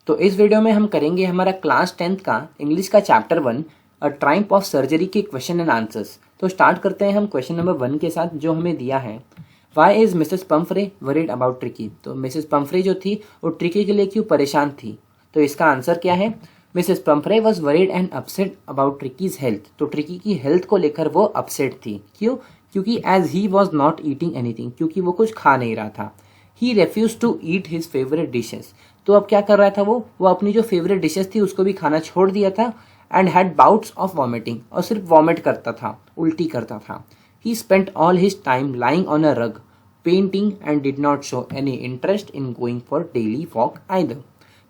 तो इस वीडियो में हम करेंगे हमारा क्लास 10th का इंग्लिश का chapter 1 a triumph of surgery के क्वेश्चन एंड आंसर्स। तो स्टार्ट करते हैं हम क्वेश्चन नंबर 1 के साथ जो हमें दिया है। Why is Mrs Pumphrey worried about Tricki. तो मिसेस पंफ्रे जो थी वो ट्रिकी के लिए क्यों परेशान थी। तो इसका आंसर क्या है, Mrs Pumphrey was worried and upset about Tricki's health. तो ट्रिकी की हेल्थ को लेकर वो अपसेट थी। क्यों? क्योंकि as he was not eating anything, क्योंकि वो कुछ खा नहीं रहा था। He refuse to eat his favourite dishes. तो अब क्या कर रहा था वो अपनी जो फेवरेट डिशेज थी उसको भी खाना छोड़ दिया था। And had bouts of vomiting, और सिर्फ वॉमिट करता था, उल्टी करता था। He spent all his time lying on a rug panting and did not show any interest in going for daily walk either.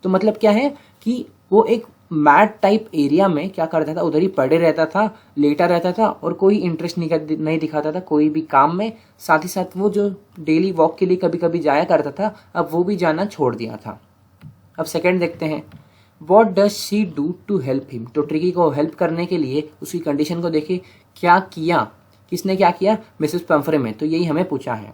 तो मतलब क्या है कि वो एक मैट टाइप एरिया में क्या करता था, उधर ही पड़े रहता था, लेटा रहता था और कोई इंटरेस्ट नहीं दिखाता था कोई भी काम में। साथ ही साथ वो जो डेली वॉक के लिए कभी कभी जाया करता था, अब वो भी जाना छोड़ दिया था। अब सेकंड देखते हैं, what does she do to help him. तो ट्रिकी को हेल्प करने के लिए उसकी कंडीशन को देखे क्या किया, किसने क्या किया, मिसेस पंफ्रे में। तो यही हमें पूछा है।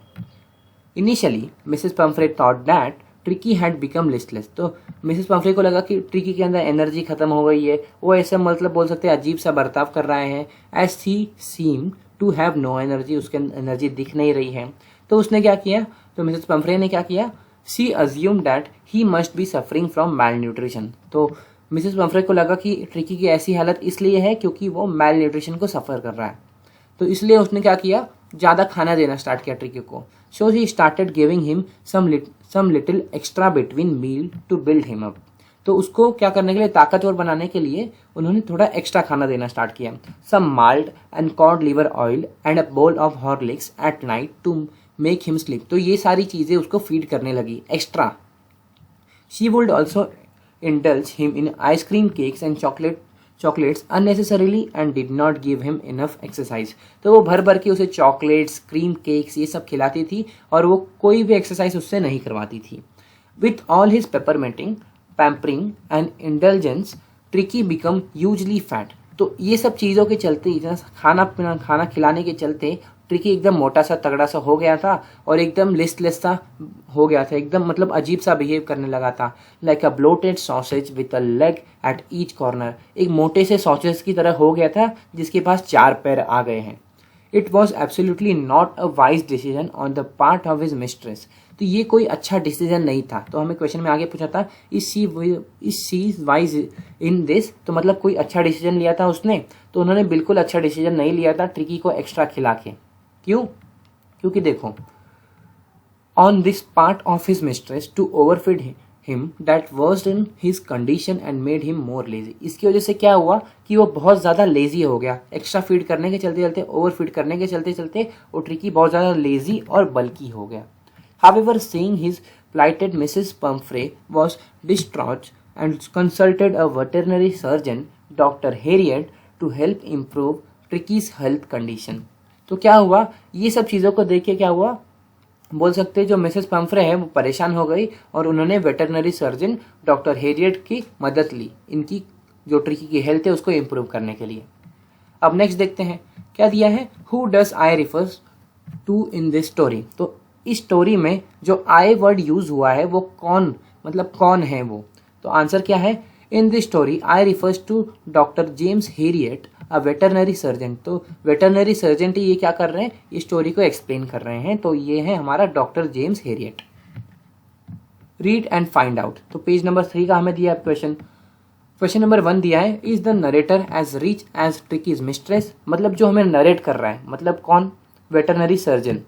Initially Mrs Pomfrey thought that tricky had become listless. तो मिसेस पंफ्रे को लगा कि ट्रिकी के अंदर एनर्जी खत्म हो गई है, वो ऐसे मतलब बोल सकते हैं अजीब सा बर्ताव कर रहे हैं। As he seem to have no energy, उसके एनर्जी दिख नहीं रही है। तो उसने क्या किया, तो मिसेस पंफ्रे ने क्या किया, she assume that he must be suffering from malnutrition. तो मिसेस पंफ्रे को लगा कि ट्रिकी की ऐसी हालत इसलिए है क्योंकि वो मैल न्यूट्रिशन को सफ़र कर रहा है। तो इसलिए उसने क्या किया, ज़्यादा खाना देना स्टार्ट किया ट्रिकी को। So he started giving him some little extra between meal to build him up. तो उसको क्या करने के लिए, ताकतवर बनाने के लिए उन्होंने थोड़ा एक्स्ट्रा खाना देना स्टार्ट किया। Some malt and cod liver oil and a bowl of Horlicks at night to make him sleep. तो ये सारी चीज़ें उसको फीड करने लगी extra. She would also indulge him in ice cream cakes and chocolates unnecessarily and did not give him enough exercise. तो वो भर भर के उसे चॉकलेट्स, क्रीम केक्स ये सब खिलाती थी और वो कोई भी एक्सरसाइज उससे नहीं करवाती थी। विथ ऑल हिज पेपरमेंटिंग pampering and indulgence Tricki become hugely fat. तो ये सब चीज़ों के चलते, इतना खाना खिलाने के चलते ट्रिकी एकदम मोटा सा तगड़ा सा हो गया था और एकदम लिस्टलेस सा हो गया था, एकदम मतलब अजीब सा बिहेव करने लगा था। Like a bloated sausage with a leg at each corner. एक मोटे से सॉसेज की तरह हो गया था जिसके पास 4 पैर आ गए हैं। It was absolutely not a wise decision on the part of his mistress. तो ये कोई अच्छा डिसीजन नहीं था। तो हमें क्वेश्चन में आगे पूछा था, is she wise in this. तो मतलब कोई अच्छा डिसीजन लिया था उसने, तो उन्होंने बिल्कुल अच्छा डिसीजन नहीं लिया था ट्रिकी को एक्स्ट्रा खिला के। क्यों? क्योंकि देखो, on this part of his mistress to overfeed him that worsed his condition and made him more lazy. इसकी वजह से क्या हुआ कि वो बहुत ज़्यादा लेजी हो गया। एक्स्ट्रा फीड करने के चलते चलते, ओवर फीड करने के चलते चलते वो ट्रिकी बहुत ज़्यादा लेजी और बल्की हो गया। However, seeing his plighted Mrs. Pumphrey was distraught and consulted a veterinary surgeon, Dr. Harriet, to help improve Tricky's health condition. तो क्या हुआ, ये सब चीज़ों को देख के क्या हुआ, बोल सकते हैं जो मिसेस पंफ्रे है वो परेशान हो गई और उन्होंने वेटरनरी सर्जन डॉक्टर हेरियट की मदद ली इनकी जो ट्रिकी की हेल्थ है उसको इम्प्रूव करने के लिए। अब नेक्स्ट देखते हैं क्या दिया है, who does I refers to in this story. तो इस स्टोरी में जो आई वर्ड यूज हुआ है वो कौन, मतलब कौन है वो। तो आंसर क्या है, in this story I refers to doctor James Herriot a veterinary surgeon. तो वेटरनरी सर्जन ये क्या कर रहे हैं, इस स्टोरी को एक्सप्लेन कर रहे हैं। तो ये है हमारा doctor James Herriot. Read and find out. तो पेज नंबर 3 का हमें दिया क्वेश्चन नंबर 1 दिया है, is the narrator as rich as Tricki's mistress. मतलब जो हमें नरेट कर रहा है, मतलब कौन, वेटरनरी सर्जन,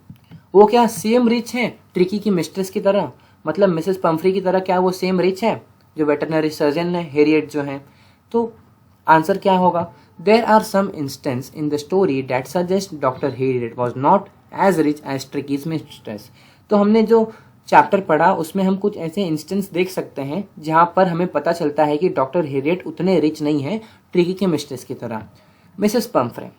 वो क्या सेम रिच है ट्रिकी की मिस्ट्रेस की तरह, मतलब मिसेस पंफ्री की तरह क्या वो सेम रिच है जो वेटरनरी सर्जन है हेरियट जो है। तो आंसर क्या होगा, there are some instance in the story that suggest doctor Herriot was not as rich as Tricki's mistress. तो हमने जो चैप्टर पढ़ा उसमें हम कुछ ऐसे इंस्टेंस देख सकते हैं जहां पर हमें पता चलता है कि डॉक्टर हेरियट उतने रिच नहीं है ट्रिकी के मिस्ट्रेस की तरह। Mrs Pomfrey,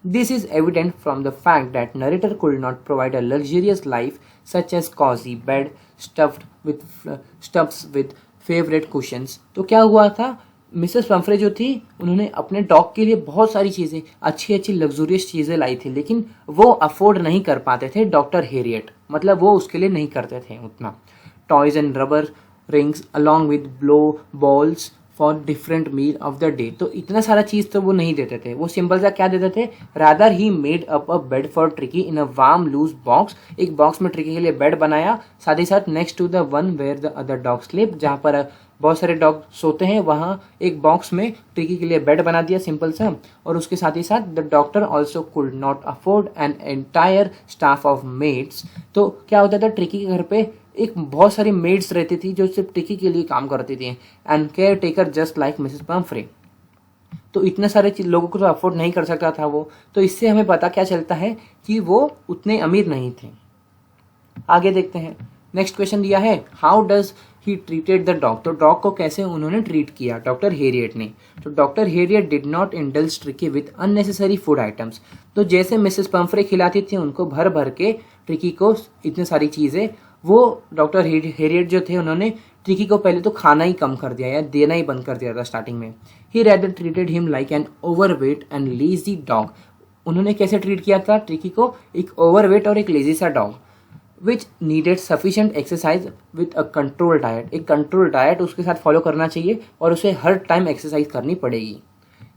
this is evident from the fact that narrator could not provide a luxurious life such as cozy bed stuffs with favorite cushions। तो क्या हुआ था, मिसेस पंफ्रे जो थी उन्होंने अपने डॉग के लिए बहुत सारी चीज़ें, अच्छी अच्छी लग्जूरियस चीज़ें लाई थी, लेकिन वो अफोर्ड नहीं कर पाते थे डॉक्टर हेरियट, मतलब वो उसके लिए नहीं करते थे उतना। Toys and rubber rings along with blow balls for different meal of the day. तो इतना सारा चीज़ तो वो नहीं देते थे, वो सिंपल सा क्या देते थे, rather he made up a bed for Tricki in a warm loose box. एक बॉक्स में ट्रिकी के लिए बेड बनाया, साथ ही साथ next to the one where the other dog sleep, जहाँ पर बहुत सारे डॉग सोते हैं वहाँ एक बॉक्स में ट्रिकी के लिए बेड बना दिया सिंपल सा। और उसके साथ ही साथ the doctor also could not afford an entire staff of maids. तो क्या होता था, ट्रिकी के घर पे एक बहुत सारी मेड्स रहती थी जो सिर्फ ट्रिकी के लिए काम करती थी, and care taker just like Mrs Pumphrey. तो इतने सारे लोगों को तो अफोर्ड नहीं कर सकता था वो। तो इससे हमें पता क्या चलता है कि वो उतने अमीर नहीं थे। आगे देखते हैं, नेक्स्ट क्वेश्चन दिया है, how does he treated the dog. तो डॉग को कैसे उन्होंने ट्रीट किया डॉक्टर हेरियट ने। तो doctor Harriet did not indulge tricky with unnecessary food items. तो जैसे मिसेस पम्फ्रे खिलाती थी उनको भर भर के ट्रिकी को इतनी सारी चीज़ें, वो डॉक्टर हेरियट जो थे उन्होंने ट्रिकी को पहले तो खाना ही कम कर दिया या देना ही बंद कर दिया था स्टार्टिंग में। He rather treated him like an overweight and lazy dog. उन्होंने कैसे ट्रीट किया था ट्रिकी को, एक ओवरवेट और एक लेजी सा dog, which needed sufficient exercise with a control diet. एक कंट्रोल डाइट उसके साथ फॉलो करना चाहिए और उसे हर टाइम एक्सरसाइज करनी पड़ेगी।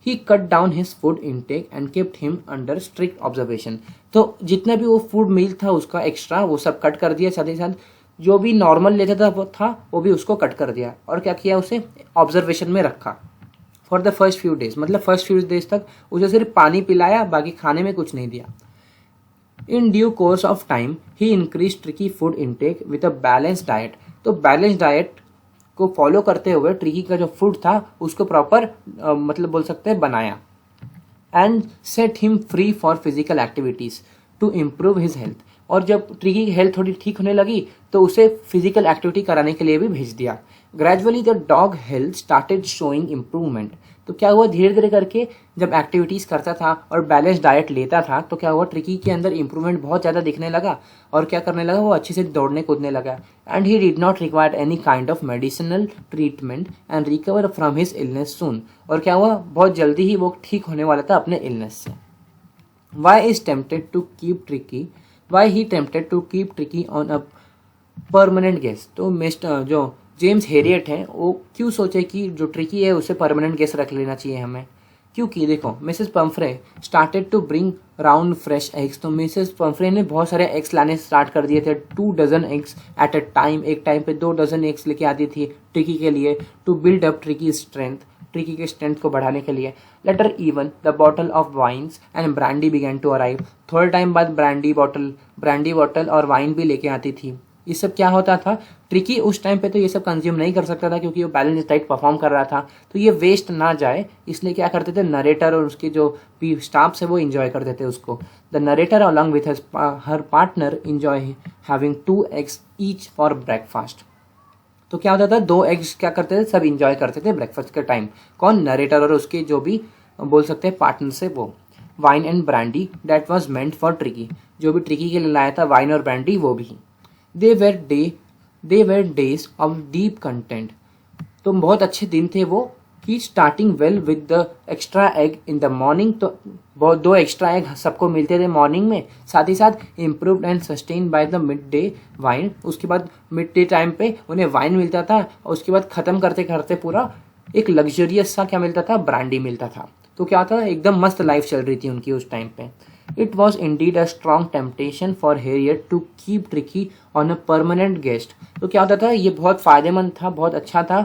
He cut down his food intake and kept him under strict observation. तो जितना भी वो फूड मील था उसका एक्स्ट्रा वो सब कट कर दिया, साथ ही साथ जो भी नॉर्मल लेता था वो भी उसको कट कर दिया, और क्या किया, उसे ऑब्जर्वेशन में रखा for the first few days. मतलब फर्स्ट फ्यू डेज तक उसे सिर्फ पानी पिलाया, बाकी खाने में कुछ नहीं दिया। In due course of time he increase tricky food intake with a balance diet. तो बैलेंस डाइट को फॉलो करते हुए ट्रिकी का जो फूड था उसको प्रॉपर मतलब बोल सकते हैं बनाया, and set him free for physical activities to improve his health. और जब ट्रिकी की हेल्थ थोड़ी ठीक होने लगी तो उसे फिजिकल एक्टिविटी कराने के लिए भी भेज दिया। Gradually the dog health started showing improvement. तो क्या हुआ, धीरे धीरे करके जब एक्टिविटीज़ करता था और बैलेंस डाइट लेता था तो क्या हुआ, ट्रिकी के अंदर इंप्रूवमेंट बहुत ज़्यादा दिखने लगा, और क्या करने लगा, वो अच्छे से दौड़ने कूदने लगा। And he did not require any kind of medicinal treatment and recover from his illness soon. और क्या हुआ, बहुत जल्दी ही वो ठीक होने वाला था अपने इलनेस से। Why is tempted to keep Tricki, why he tempted to keep Tricki on a permanent guest. तो मिस्टर जो जेम्स हेरियट हैं वो क्यों सोचे कि जो ट्रिकी है उसे परमानेंट गेस्ट रख लेना चाहिए हमें, क्योंकि देखो Mrs Pumphrey started to bring round fresh eggs. तो मिसेस पम्फ्रे ने बहुत सारे एग्स लाने स्टार्ट कर दिए थे, 2 dozen eggs at a time. एक टाइम पे 2 डजन एग्स लेके आती थी ट्रिकी के लिए, to build up Tricki strength, Tricki के स्ट्रेंथ को बढ़ाने के लिए। Later even the bottle of wines and brandy began to arrive. थोड़े टाइम बाद ब्रांडी बॉटल और वाइन भी लेके आती थी। ये सब क्या होता था, ट्रिकी उस टाइम पे तो ये सब कंज्यूम नहीं कर सकता था क्योंकि वो बैलेंस डाइट परफॉर्म कर रहा था, तो ये वेस्ट ना जाए इसलिए क्या करते थे, नरेटर और उसके जो भी स्टाफ्स है वो इंजॉय करते थे उसको। The narrator along with her partner enjoy having 2 eggs each for breakfast. तो क्या होता था, 2 eggs क्या करते थे, सब इंजॉय करते थे ब्रेकफास्ट के टाइम। कौन, नरेटर और उसके जो भी बोल सकते हैं पार्टनर से वो। Wine and brandy that was meant for tricky, जो भी ट्रिकी के लिए लाया था वाइन और ब्रांडी वो भी। They were days of deep content। तो बहुत अच्छे दिन थे वो, कि starting well with the extra egg in the morning. तो बहुत 2 एक्स्ट्रा एग सबको मिलते थे मॉर्निंग में, साथ ही साथ improved and sustain by the mid day wine. उसके बाद मिड डे टाइम पे उन्हें वाइन मिलता था, और उसके बाद ख़त्म करते करते पूरा एक लग्जरियस सा क्या मिलता था, ब्रांडी मिलता था। तो क्या था, एकदम मस्त लाइफ चल रही थी उनकी उस टाइम पे। It was indeed a strong temptation for Harriet to keep Tricky on a permanent guest। तो क्या होता था, ये बहुत फ़ायदेमंद था, बहुत अच्छा था,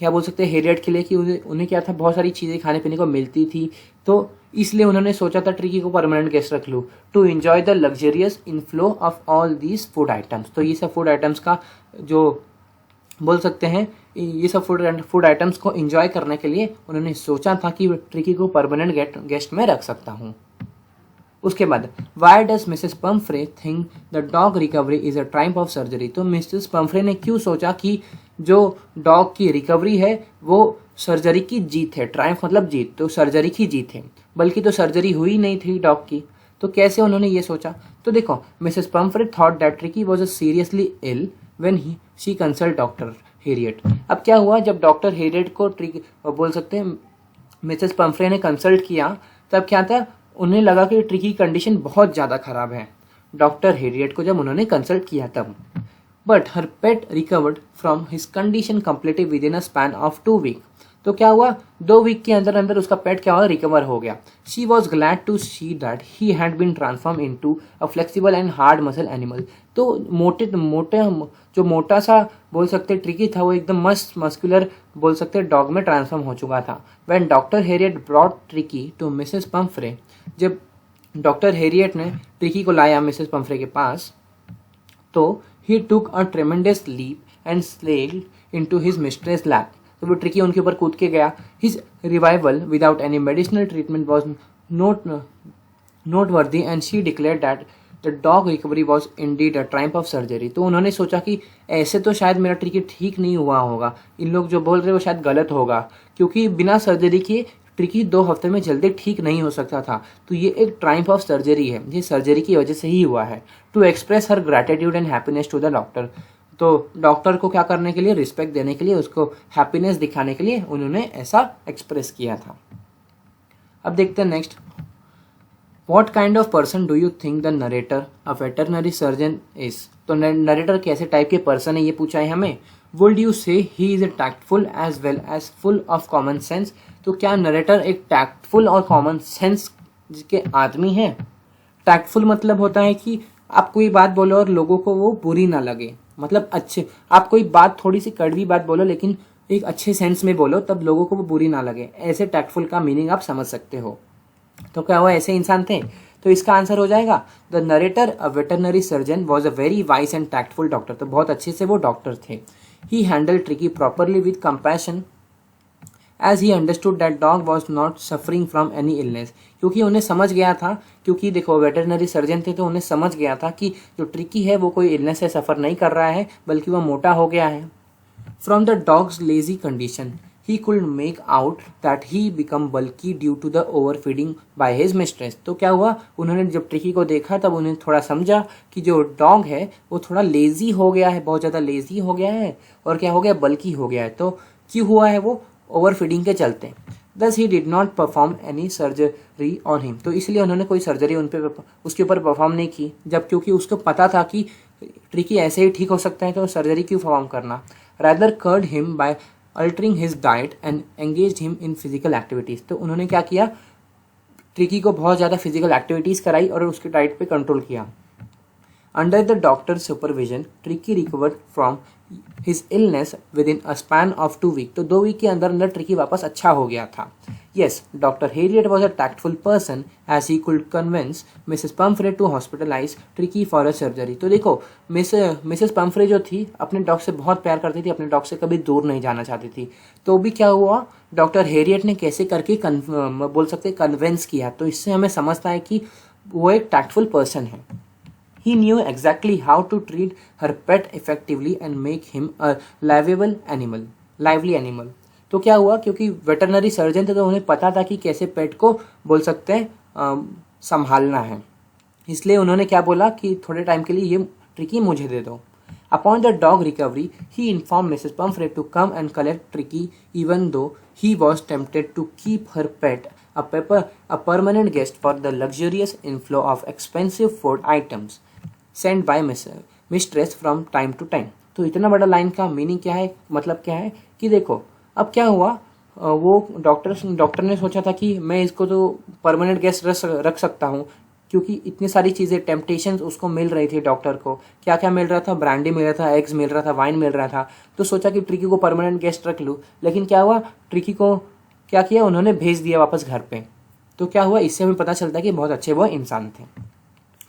क्या बोल सकते हैं हेरियट के लिए, कि उन्हें क्या था, बहुत सारी चीज़ें खाने पीने को मिलती थी, तो इसलिए उन्होंने सोचा था ट्रिकी को परमानेंट गेस्ट रख लूँ, to enjoy the luxurious inflow of all these food items. तो ये सब फूड आइटम्स का जो बोल सकते हैं, ये सब फूड आइटम्स को एंजॉय करने के लिए उन्होंने सोचा था कि ट्रिकी को परमानेंट गेस्ट में रख सकता हूँ। उसके बाद why does Mrs Pomfrey think the dog recovery is a triumph of surgery. तो मिसेस पम्फ्रे ने क्यों सोचा कि जो डॉग की रिकवरी है वो सर्जरी की जीत है। ट्राइम्फ मतलब जीत, तो सर्जरी की जीत है, बल्कि तो सर्जरी हुई नहीं थी डॉग की। तो कैसे उन्होंने ये सोचा, तो देखो Mrs Pumphrey thought that Tricki was a seriously ill when she consult doctor Herriot. अब क्या हुआ, जब डॉक्टर हेरियट को बोल सकते हैं मिसेस पम्फ्रे ने कंसल्ट किया, तब क्या था, उन्हें लगा कि ट्रिकी कंडीशन बहुत ज़्यादा ख़राब है। डॉक्टर हेरियट को जब उन्होंने कंसल्ट किया तब but her pet recovered from his condition completely with in a span of 2 week. तो क्या हुआ, 2 वीक के अंदर अंदर उसका पेट क्या हुआ, रिकवर हो गया। She was glad to see that he had been transform in to a flexible and hard muscle animal. तो मोटे मोटे जो मोटा सा बोल सकते ट्रिकी था, वो एकदम मस्त मस्कुलर बोल सकते डॉग में ट्रांसफॉर्म हो चुका था। When doctor Herriot brought Tricky to Mrs Pumphrey, जब डॉक्टर हेरियट ने ट्रिकी को लाया मिसेस पंफ्रे के पास, तो he took a tremendous leap and sled into his mistress lap. तो वो ट्रिकी उनके ऊपर कूद के गया। His revival without any medicinal treatment was noteworthy and she declare that the dog recovery was indeed a triumph of surgery. तो उन्होंने सोचा कि ऐसे तो शायद मेरा ट्रिकी ठीक नहीं हुआ होगा, इन लोग जो बोल रहे हैं वो शायद गलत होगा, क्योंकि बिना सर्जरी के ट्रिकी 2 हफ्ते में जल्दी ठीक नहीं हो सकता था। तो ये एक ट्रायम्फ ऑफ सर्जरी है, ये सर्जरी की वजह से ही हुआ है। To express her gratitude and happiness to the doctor, तो डॉक्टर को क्या करने के लिए, रिस्पेक्ट देने के लिए, उसको हैप्पीनेस दिखाने के लिए उन्होंने ऐसा एक्सप्रेस किया था। अब देखते हैं next, what kind of person do you think the narrator a veterinary surgeon is. तो नरेटर कैसे टाइप के पर्सन है ये पूछा है हमें। Would you say he is a tactful as well as full of common sense. तो क्या नरेटर एक टैक्टफुल और कॉमन सेंस के आदमी है। टैक्टफुल मतलब होता है कि आप कोई बात बोलो और लोगों को वो बुरी ना लगे, मतलब अच्छे, आप कोई बात थोड़ी सी कड़वी बात बोलो लेकिन एक अच्छे सेंस में बोलो, तब लोगों को वो बुरी ना लगे। ऐसे टैक्टफुल का मीनिंग आप समझ सकते हो। तो क्या हुआ, ऐसे इंसान थे। तो इसका आंसर हो जाएगा the narrator a veterinary surgeon was a very wise and tactful doctor. तो बहुत अच्छे से वो डॉक्टर थे। He handle Tricky properly with compassion as he understood that dog was not suffering from any illness. क्योंकि उन्हें समझ गया था, क्योंकि देखो वेटरनरी सर्जन थे, तो उन्हें समझ गया था कि जो ट्रिकी है वो कोई इलनेस से सफ़र नहीं कर रहा है, बल्कि वह मोटा हो गया है। From the dogs lazy condition he could make out that he become bulky due to the overfeeding by his mistress। तो क्या हुआ, उन्होंने जब ट्रिकी को देखा तब उन्हें थोड़ा समझा कि जो डॉग है वो थोड़ा लेजी हो गया है, बहुत ज़्यादा लेजी हो गया है, और क्या हो गया, बल्की हो गया है। तो क्यों हुआ है, वो ओवरफीडिंग के चलते। Thus he did not perform any surgery on him। तो इसलिए उन्होंने कोई सर्जरी उसके ऊपर परफॉर्म नहीं की, जब क्योंकि उसको पता था कि ट्रिकी ऐसे ही ठीक हो सकता है, तो सर्जरी क्यों परफॉर्म करना। Rather cured him by altering his diet and engage him in physical activities. तो उन्होंने क्या किया, ट्रिकी को बहुत ज़्यादा फिजिकल एक्टिविटीज़ कराई और उसके डाइट पे कंट्रोल किया। Under the doctor supervision Tricki recovered from his illness with in a span of 2 week. तो 2 वीक के अंदर अंदर ट्रिकी वापस अच्छा हो गया था। Yes, Dr. Harriet was a tactful person as he could convince Mrs. Pumphrey to hospitalize Tricky for a surgery। तो देखो मिसेस पम्फ्रे जो थी अपने डॉग से बहुत प्यार करती थी, अपने डॉग से कभी दूर नहीं जाना चाहती थी। तो भी क्या हुआ, डॉक्टर हेरियट ने कैसे करके बोल सकते कन्विंस किया। तो इससे हमें समझता है कि वो एक टैक्टफुल पर्सन है। He knew exactly how to treat her pet effectively and make him a lively animal। तो क्या हुआ, क्योंकि वेटरनरी सर्जन थे तो उन्हें पता था कि कैसे पेट को बोल सकते हैं संभालना है। इसलिए उन्होंने क्या बोला कि थोड़े टाइम के लिए ये ट्रिकी मुझे दे दो। Upon the dog recovery he inform Mrs Pumphrey to come and collect Tricki even though he was tempted to keep her pet a permanent guest for the luxurious inflow of expensive food items sent by mistress from time to time। तो इतना बड़ा line का meaning क्या है, मतलब क्या है कि देखो अब क्या हुआ, वो डॉक्टर ने सोचा था कि मैं इसको तो परमानेंट गेस्ट रख सकता हूँ, क्योंकि इतनी सारी चीज़ें टेम्पटेशंस उसको मिल रही थी। डॉक्टर को क्या क्या मिल रहा था, ब्रांडी मिल रहा था, एग्स मिल रहा था, वाइन मिल रहा था। तो सोचा कि ट्रिकी को परमानेंट गेस्ट रख लूँ, लेकिन क्या हुआ, ट्रिकी को क्या किया, उन्होंने भेज दिया वापस घर पे। तो क्या हुआ, इससे हमें पता चलता है कि बहुत अच्छे वो इंसान थे।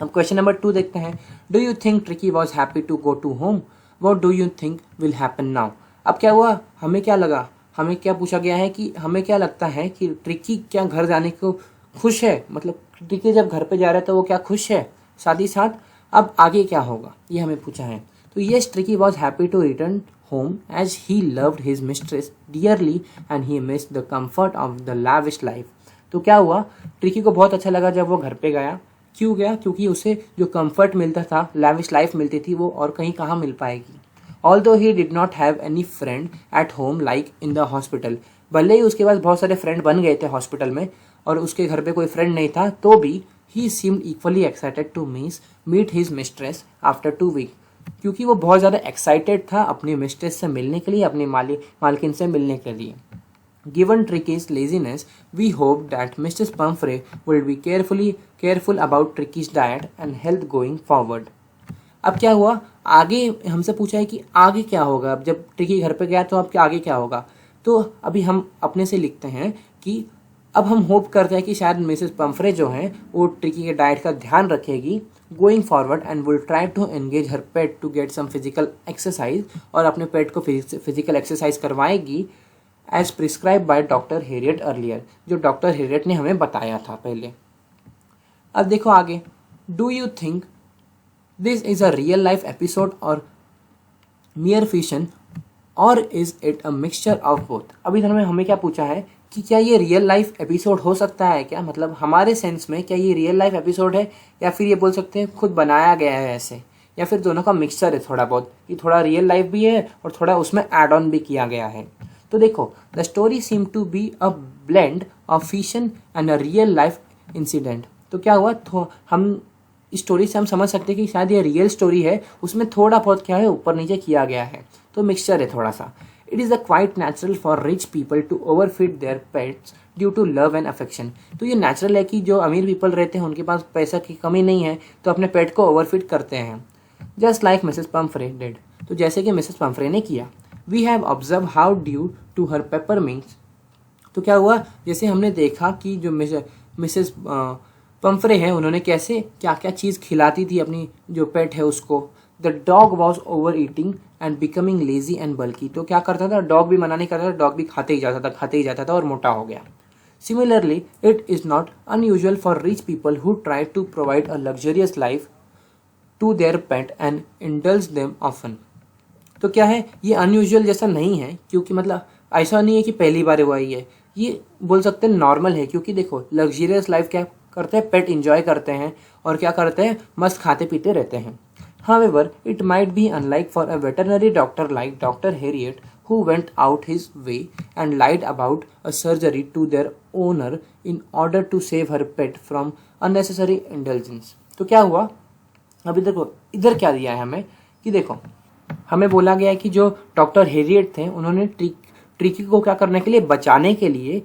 अब क्वेश्चन नंबर 2 देखते हैं। Do you think Tricki was happy to go to home, what do you think will happen now. अब क्या हुआ, हमें क्या लगा, हमें क्या पूछा गया है कि हमें क्या लगता है कि ट्रिकी क्या घर जाने को खुश है, मतलब ट्रिकी जब घर पे जा रहा है तो वो क्या खुश है, साथ ही साथ अब आगे क्या होगा ये हमें पूछा है। तो yes, Tricki was happy to return home as he loved his mistress dearly and he missed the comfort of the lavish life। तो क्या हुआ, ट्रिकी को बहुत अच्छा लगा जब वो घर पे गया। क्यों गया, क्योंकि उसे जो कंफर्ट मिलता था, lavish लाइफ मिलती थी, वो और कहीं कहाँ मिल पाएगी। Although he did not have any friend at home like in the hospital, भले ही उसके पास बहुत सारे फ्रेंड बन गए थे हॉस्पिटल में और उसके घर पे कोई फ्रेंड नहीं था, तो भी he seemed equally excited to meet his mistress after 2 weeks। क्योंकि वो बहुत ज़्यादा एक्साइटेड था अपनी मिस्ट्रेस से मिलने के लिए, अपनी मालकिन से मिलने के लिए। Given Tricky's laziness, we hope that Mrs. Pumphrey will be careful about Tricky's diet and health going forward. अब क्या हुआ, आगे हमसे पूछा है कि आगे क्या होगा। अब जब ट्रिकी घर पे गया तो अब आगे क्या होगा, तो अभी हम अपने से लिखते हैं कि अब हम होप करते हैं कि शायद मिसेस पम्फ्रे जो हैं वो ट्रिकी के डाइट का ध्यान रखेगी going forward and will try to engage her pet to get some physical exercise, और अपने पेट को फिजिकल एक्सरसाइज करवाएगी as prescribe by doctor Herriot earlier, जो डॉक्टर हेरियट ने हमें बताया था पहले। अब देखो आगे, do you think this is a real life episode or mere fiction or is it a mixture of both. अब इधर में हमें क्या पूछा है कि क्या ये रियल लाइफ एपिसोड हो सकता है क्या, मतलब हमारे सेंस में क्या ये रियल लाइफ एपिसोड है, या फिर ये बोल सकते हैं खुद बनाया गया है ऐसे, या फिर दोनों का मिक्सचर है थोड़ा बहुत, कि थोड़ा रियल लाइफ भी है और थोड़ा उसमें एड ऑन भी किया गया है। तो देखो, the story seem to be a blend of fiction and a real life incident. तो क्या हुआ, हम स्टोरी से हम समझ सकते हैं कि शायद ये रियल स्टोरी है, उसमें थोड़ा बहुत क्या है ऊपर नीचे किया गया है, तो मिक्सचर है थोड़ा सा। It is a quite natural for rich people to overfeed their pets due to love and affection. तो ये नेचुरल है कि जो अमीर पीपल रहते हैं उनके पास पैसा की कमी नहीं है तो अपने पेट को ओवरफीड करते हैं, just like Mrs Pumphrey did, तो जैसे कि मिसेस पम्फ्रे ने किया। We have observe how due to her peppermints. तो क्या हुआ, जैसे हमने देखा कि जो मिसेस पम्फ्रे हैं उन्होंने कैसे क्या क्या चीज़ खिलाती थी अपनी जो पेट है उसको। The dog was over eating and becoming lazy and bulky. तो क्या करता था, डॉग भी मना नहीं करता था, डॉग भी खाते ही जाता था और मोटा हो गया। Similarly it is not unusual for rich people who try to provide a luxurious life to their pet and indulge them often. तो क्या है, ये अनयूजुअल जैसा नहीं है, क्योंकि मतलब ऐसा नहीं है कि पहली बार हुआ ही है, ये बोल सकते हैं नॉर्मल है। क्योंकि देखो, लग्जरियस लाइफ क्या करते हैं, पेट इंजॉय करते हैं और क्या करते हैं, मस्त खाते पीते रहते हैं। However, it might be unlike for a veterinary doctor like Dr. Harriet, who went out his way and lied about a surgery to their owner in order to save her pet from unnecessary indulgence. तो क्या हुआ, अभी देखो इधर क्या दिया है हमें कि देखो, हमें बोला गया है कि जो डॉक्टर हेरियट थे उन्होंने ट्रिकी को क्या करने के लिए, बचाने के लिए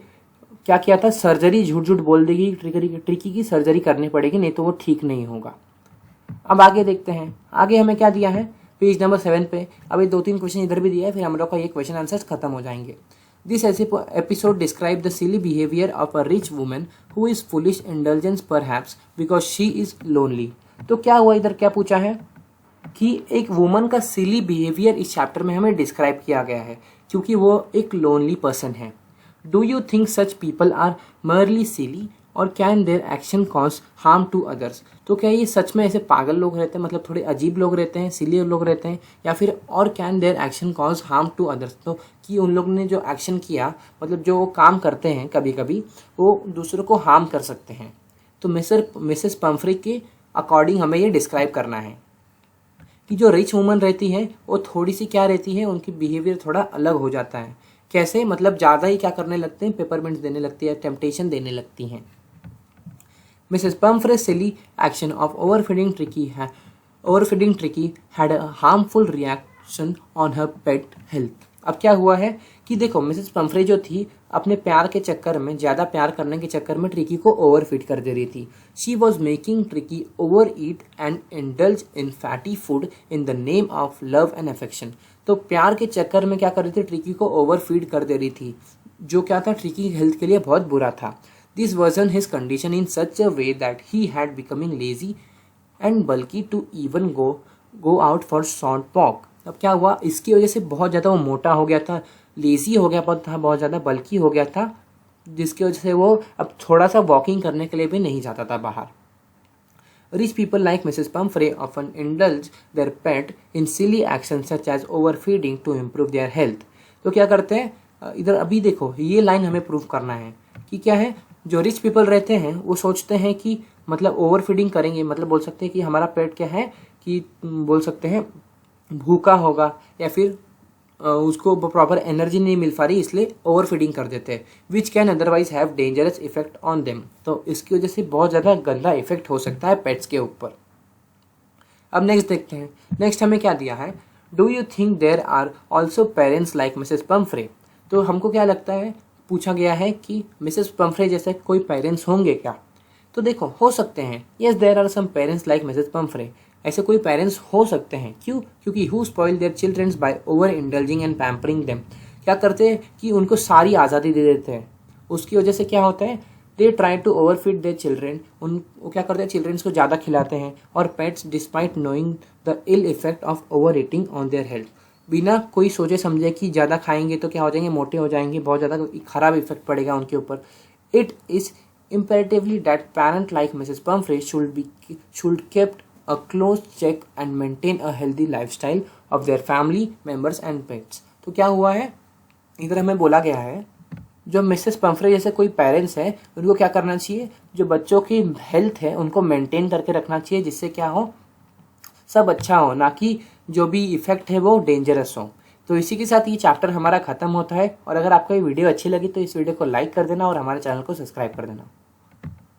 क्या किया था, सर्जरी, झूठ बोल देगी, ट्रिकी की सर्जरी करनी पड़ेगी, नहीं तो वो ठीक नहीं होगा। अब आगे देखते हैं, आगे हमें क्या दिया है पेज नंबर 7 पे। अभी 2-3 क्वेश्चन इधर भी दिया है, फिर हम लोग का ये क्वेश्चन आंसर्स खत्म हो जाएंगे। This episode describe the silly behaviour of a rich woman who is foolish indulgence perhaps because she is lonely. तो क्या हुआ, इधर क्या पूछा है कि एक वुमन का सिली बिहेवियर इस चैप्टर में हमें डिस्क्राइब किया गया है क्योंकि वो एक लोनली पर्सन है। Do you think such people are merely silly और can their action cause harm to others. तो क्या ये सच में ऐसे पागल लोग रहते हैं, मतलब थोड़े अजीब लोग रहते हैं, सिली लोग रहते हैं, या फिर और can their action cause harm to others, तो कि उन लोग ने जो एक्शन किया, मतलब जो वो काम करते हैं कभी कभी वो दूसरों को हार्म कर सकते हैं। तो मिसेस पम्फ्रे के अकॉर्डिंग हमें ये डिस्क्राइब करना है कि जो रिच वुमन रहती है वो थोड़ी सी क्या रहती है, उनकी बिहेवियर थोड़ा अलग हो जाता है। कैसे, मतलब ज़्यादा ही क्या करने लगते हैं, पेपरमिंट्स देने लगती है, टेम्पटेशन देने लगती हैं। Mrs. Pumphrey's silly action of overfeeding Tricky had a harmful reaction on her pet health. अब क्या हुआ है कि देखो, मिसेस पम्फ्रे जो थी अपने प्यार के चक्कर में, ज़्यादा प्यार करने के चक्कर में ट्रिकी को ओवरफीड कर दे रही थी। She was making tricky over eat and indulge in fatty food in the name of love and affection. तो प्यार के चक्कर में क्या कर रही थी, ट्रिकी को ओवरफीड कर दे रही थी, जो क्या था, ट्रिकी की हेल्थ के लिए बहुत बुरा था। This wasn't his condition in such a way that he had becoming lazy and bulky to even go out for short walk. अब क्या हुआ, इसकी वजह से बहुत ज़्यादा वो मोटा हो गया था, लेजी हो गया था, बहुत ज़्यादा बल्की हो गया था, जिसकी वजह से वो अब थोड़ा सा वॉकिंग करने के लिए भी नहीं जाता था बाहर। Rich people like Mrs. Pumphrey often indulge their pet in silly actions such as overfeeding to improve their health. तो क्या करते हैं, इधर अभी देखो ये लाइन हमें प्रूव करना है कि क्या है, जो रिच पीपल रहते हैं वो सोचते हैं कि मतलब ओवर फीडिंग करेंगे, मतलब बोल सकते हैं कि हमारा पेट क्या है कि बोल सकते हैं भूखा होगा या फिर उसको प्रॉपर एनर्जी नहीं मिल पा रही, इसलिए ओवर फीडिंग कर देते हैं, which can otherwise have dangerous effect on them. तो इसकी वजह से बहुत ज़्यादा गंदा इफेक्ट हो सकता है पेट्स के ऊपर। अब नेक्स्ट देखते हैं। नेक्स्ट हमें क्या दिया है, do you think there are also parents like Mrs Pumphrey. तो हमको क्या लगता है, पूछा गया है कि मिसेस पम्फ्रे जैसे कोई पेरेंट्स होंगे क्या। तो देखो हो सकते हैं, yes there are some parents like Mrs Pumphrey, ऐसे कोई पेरेंट्स हो सकते हैं। क्यों, क्योंकि who spoil their childrens by over indulging and pampering them, क्या करते हैं कि उनको सारी आज़ादी दे देते हैं, उसकी वजह से क्या होता है, they try to overfeed their children, वो क्या करते हैं चिल्ड्रंस को ज़्यादा खिलाते हैं। और pets despite knowing the ill effect of over eating on their health, बिना कोई सोचे समझे कि ज़्यादा खाएंगे तो क्या हो जाएंगे, मोटे हो जाएंगे, बहुत ज़्यादा खराब इफेक्ट पड़ेगा उनके ऊपर। It is imperatively that parent like Mrs. Pumphrey should kept a close check and maintain a healthy lifestyle of their family members and pets। तो क्या हुआ है, इधर हमें बोला गया है जो मिसेस पम्फ्रे जैसे कोई पेरेंट्स है उनको क्या करना चाहिए, जो बच्चों की हेल्थ है उनको मेंटेन करके रखना चाहिए, जिससे क्या हो, सब अच्छा हो, ना कि जो भी इफेक्ट है वो डेंजरस हो। तो इसी के साथ ये चैप्टर हमारा खत्म होता है। और अगर आपको ये वीडियो अच्छी लगी तो इस वीडियो को लाइक कर देना और हमारे चैनल को सब्सक्राइब कर देना।